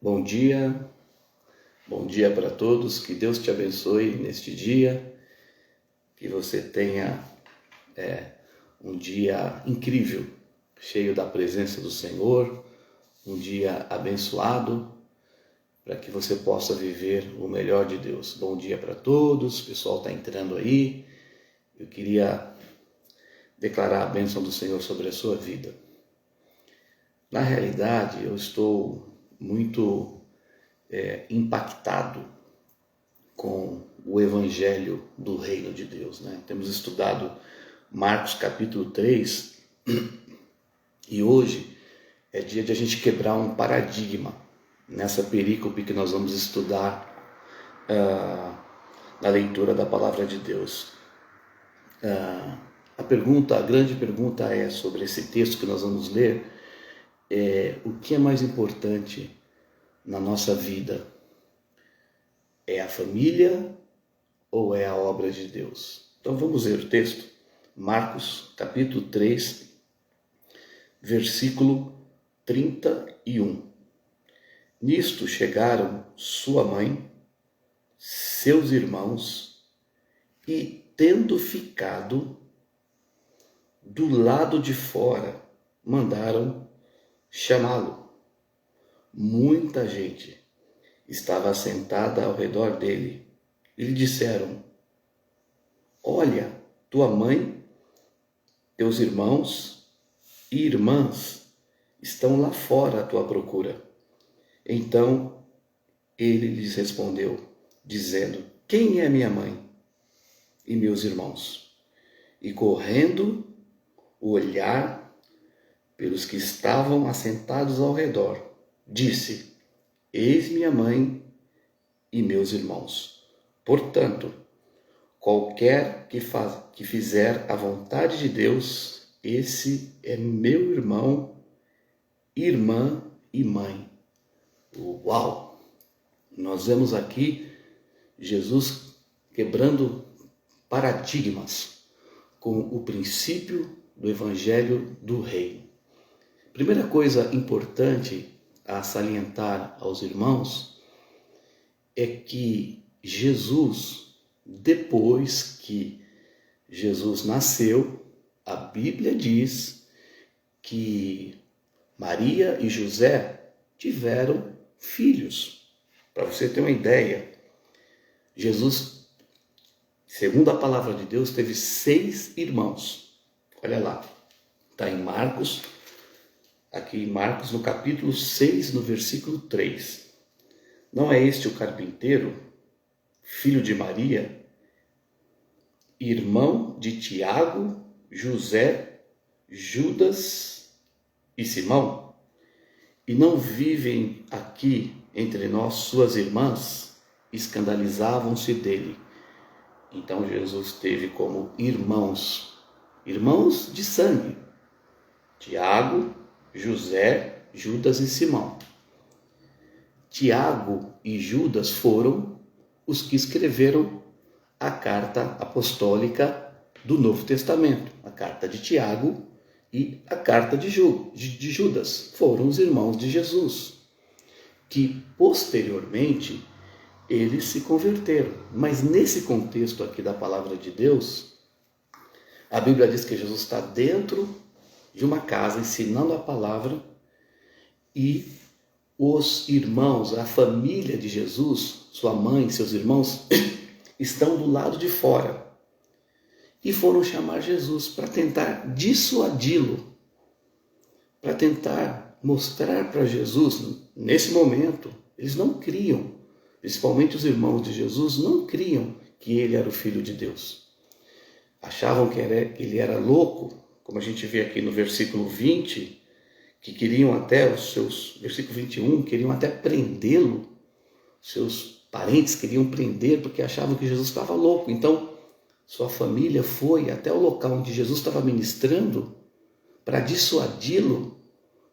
Bom dia para todos, que Deus te abençoe neste dia, que você tenha um dia incrível, cheio da presença do Senhor, um dia abençoado, para que você possa viver o melhor de Deus. Bom dia para todos, o pessoal está entrando aí, eu queria declarar a bênção do Senhor sobre a sua vida. Na realidade, eu estou muito impactado com o Evangelho do Reino de Deus, né? Temos estudado Marcos capítulo 3 e hoje é dia de a gente quebrar um paradigma nessa perícope que nós vamos estudar na leitura da Palavra de Deus. A grande pergunta é sobre esse texto que nós vamos ler, o que é mais importante na nossa vida? É a família ou é a obra de Deus? Então vamos ler o texto. Marcos capítulo 3, versículo 31. Nisto chegaram sua mãe, seus irmãos, e tendo ficado do lado de fora, mandaram chamá-lo. Muita gente estava assentada ao redor dele e lhe disseram: olha, tua mãe, teus irmãos e irmãs estão lá fora à tua procura. Então ele lhes respondeu, dizendo: quem é minha mãe e meus irmãos? E correndo olhar pelos que estavam assentados ao redor, disse: eis minha mãe e meus irmãos. Portanto, qualquer que fizer a vontade de Deus, esse é meu irmão, irmã e mãe. Uau! Nós vemos aqui Jesus quebrando paradigmas com o princípio do Evangelho do Reino. Primeira coisa importante a salientar aos irmãos é que Jesus, depois que Jesus nasceu, a Bíblia diz que Maria e José tiveram filhos. Para você ter uma ideia, Jesus, segundo a palavra de Deus, teve 6 irmãos. Olha lá, está em Marcos, aqui em Marcos, no capítulo 6, no versículo 3. Não é este o carpinteiro, filho de Maria, irmão de Tiago, José, Judas e Simão? E não vivem aqui entre nós suas irmãs? Escandalizavam-se dele. Então Jesus teve como irmãos de sangue, Tiago, José, Judas e Simão. Tiago e Judas foram os que escreveram a carta apostólica do Novo Testamento. A carta de Tiago e a carta de Judas foram os irmãos de Jesus, que posteriormente eles se converteram. Mas nesse contexto aqui da palavra de Deus, a Bíblia diz que Jesus está dentro de uma casa ensinando a palavra e os irmãos, a família de Jesus, sua mãe, seus irmãos, estão do lado de fora e foram chamar Jesus para tentar dissuadi-lo, para tentar mostrar para Jesus, nesse momento, eles não criam, principalmente os irmãos de Jesus, não criam que ele era o Filho de Deus. Achavam que ele era louco, como a gente vê aqui no versículo 20, que queriam até versículo 21, queriam até prendê-lo. Seus parentes queriam prender porque achavam que Jesus estava louco. Então, sua família foi até o local onde Jesus estava ministrando para dissuadi-lo,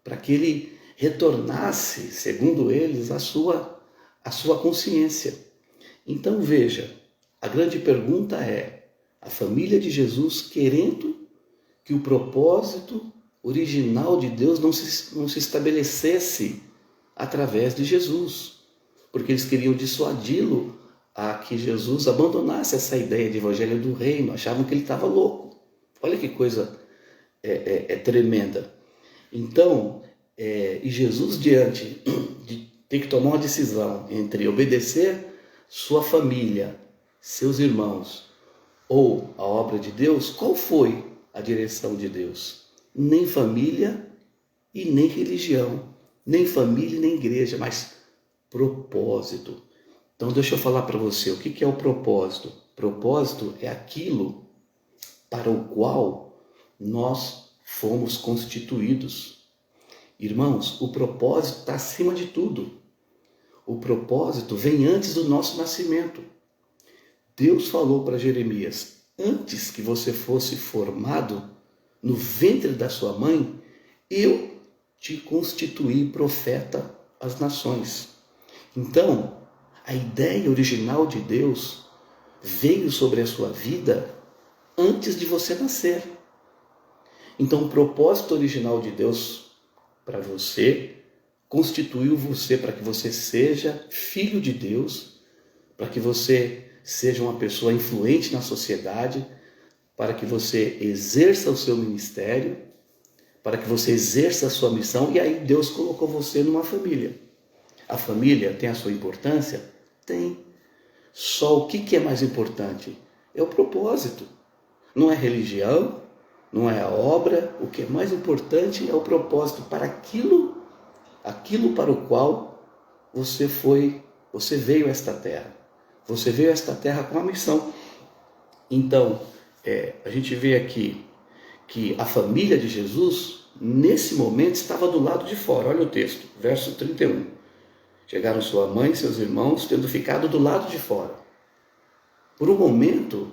para que ele retornasse, segundo eles, a sua consciência. Então, veja, a grande pergunta é: a família de Jesus querendo que o propósito original de Deus não se estabelecesse através de Jesus, porque eles queriam dissuadi-lo a que Jesus abandonasse essa ideia de evangelho do reino, achavam que ele estava louco. Olha que coisa tremenda. Então, e Jesus, diante de ter que tomar uma decisão entre obedecer sua família, seus irmãos, ou a obra de Deus, qual foi a direção de Deus? Nem família e nem religião, nem família e nem igreja, mas propósito. Então deixa eu falar para você, o que é o propósito? Propósito é aquilo para o qual nós fomos constituídos. Irmãos, o propósito está acima de tudo. O propósito vem antes do nosso nascimento. Deus falou para Jeremias, antes que você fosse formado no ventre da sua mãe, eu te constituí profeta às nações. Então, a ideia original de Deus veio sobre a sua vida antes de você nascer. Então, o propósito original de Deus para você constituiu você para que você seja filho de Deus, para que você seja uma pessoa influente na sociedade, para que você exerça o seu ministério, para que você exerça a sua missão, e aí Deus colocou você numa família. A família tem a sua importância? Tem. Só o que é mais importante? É o propósito. Não é religião, não é a obra, o que é mais importante é o propósito para aquilo para o qual você veio a esta terra. Você veio a esta terra com a missão. Então, a gente vê aqui que a família de Jesus, nesse momento, estava do lado de fora. Olha o texto, verso 31. Chegaram sua mãe e seus irmãos, tendo ficado do lado de fora. Por um momento,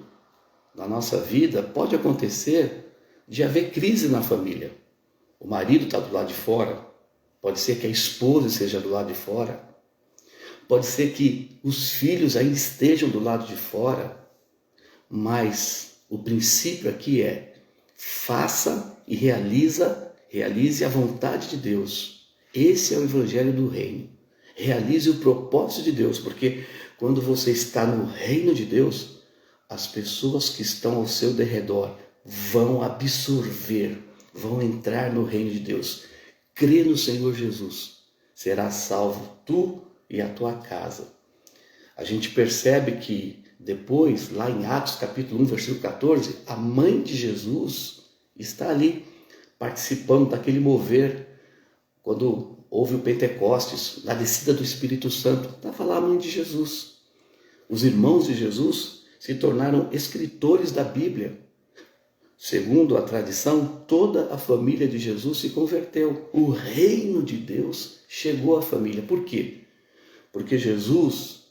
na nossa vida, pode acontecer de haver crise na família. O marido está do lado de fora. Pode ser que a esposa esteja do lado de fora. Pode ser que os filhos ainda estejam do lado de fora. Mas o princípio aqui é: faça e realize a vontade de Deus. Esse é o evangelho do reino. Realize o propósito de Deus, porque quando você está no reino de Deus, as pessoas que estão ao seu derredor vão absorver, vão entrar no reino de Deus. Crê no Senhor Jesus, será salvo tu e a tua casa. A gente percebe que depois, lá em Atos capítulo 1, versículo 14, a mãe de Jesus está ali, participando daquele mover, quando houve o Pentecostes, na descida do Espírito Santo. Estava lá a mãe de Jesus. Os irmãos de Jesus se tornaram escritores da Bíblia. Segundo a tradição, toda a família de Jesus se converteu. O reino de Deus chegou à família. Por quê? Porque Jesus,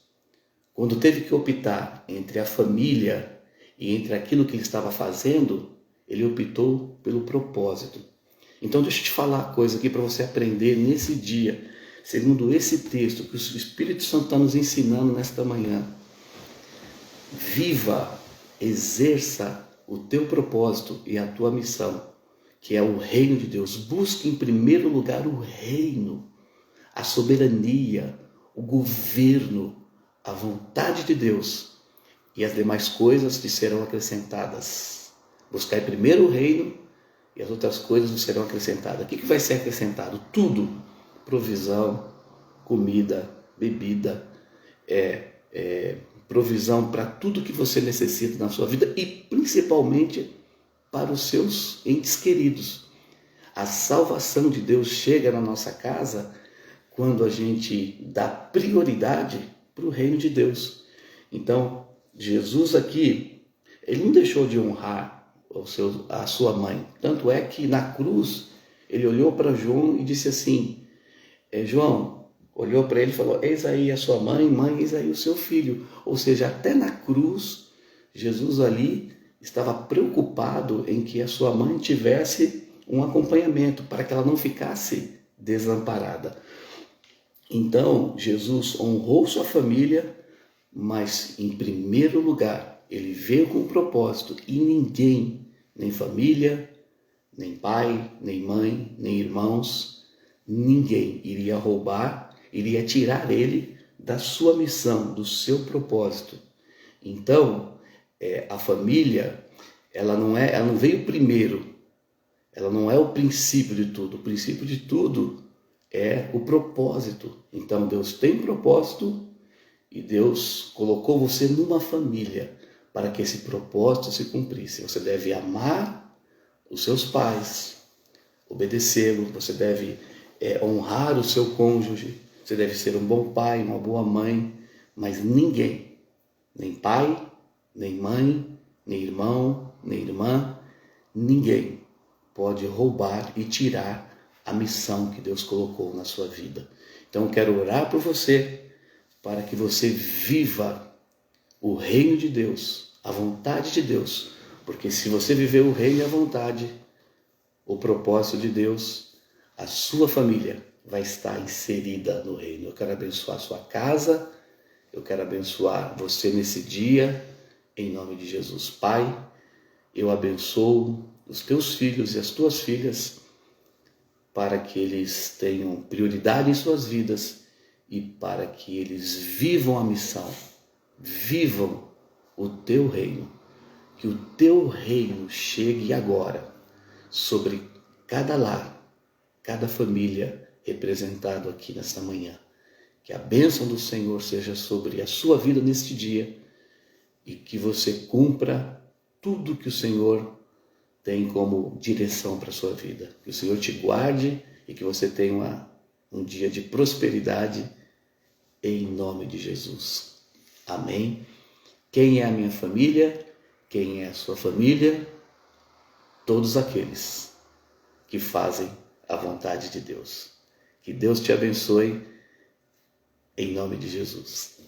quando teve que optar entre a família e entre aquilo que ele estava fazendo, ele optou pelo propósito. Então deixa eu te falar uma coisa aqui para você aprender nesse dia, segundo esse texto que o Espírito Santo está nos ensinando nesta manhã. Viva, exerça o teu propósito e a tua missão, que é o reino de Deus. Busque em primeiro lugar o reino, a soberania, o governo, a vontade de Deus, e as demais coisas te serão acrescentadas. Buscar primeiro o reino e as outras coisas te serão acrescentadas. O que vai ser acrescentado? Tudo. Provisão, comida, bebida, provisão para tudo que você necessita na sua vida e principalmente para os seus entes queridos. A salvação de Deus chega na nossa casa quando a gente dá prioridade para o reino de Deus. Então, Jesus aqui, ele não deixou de honrar a sua mãe. Tanto é que na cruz, ele olhou para João e disse assim, João, olhou para ele e falou, eis aí a sua mãe, eis aí o seu filho. Ou seja, até na cruz, Jesus ali estava preocupado em que a sua mãe tivesse um acompanhamento, para que ela não ficasse desamparada. Então, Jesus honrou sua família, mas em primeiro lugar, ele veio com um propósito e ninguém, nem família, nem pai, nem mãe, nem irmãos, ninguém iria roubar, iria tirar ele da sua missão, do seu propósito. Então, a família, ela não veio primeiro, ela não é o princípio de tudo. O princípio de tudo é o propósito. Então, Deus tem propósito e Deus colocou você numa família para que esse propósito se cumprisse. Você deve amar os seus pais, obedecê-lo, você deve honrar o seu cônjuge, você deve ser um bom pai, uma boa mãe, mas ninguém, nem pai, nem mãe, nem irmão, nem irmã, ninguém pode roubar e tirar a missão que Deus colocou na sua vida. Então eu quero orar por você, para que você viva o reino de Deus, a vontade de Deus, porque se você viver o reino e a vontade, o propósito de Deus, a sua família vai estar inserida no reino. Eu quero abençoar a sua casa, eu quero abençoar você nesse dia, em nome de Jesus. Pai, eu abençoo os teus filhos e as tuas filhas, para que eles tenham prioridade em suas vidas e para que eles vivam a missão, vivam o teu reino. Que o teu reino chegue agora sobre cada lar, cada família representado aqui nesta manhã. Que a bênção do Senhor seja sobre a sua vida neste dia e que você cumpra tudo que o Senhor tem como direção para a sua vida. Que o Senhor te guarde e que você tenha um dia de prosperidade em nome de Jesus. Amém. Quem é a minha família? Quem é a sua família? Todos aqueles que fazem a vontade de Deus. Que Deus te abençoe em nome de Jesus.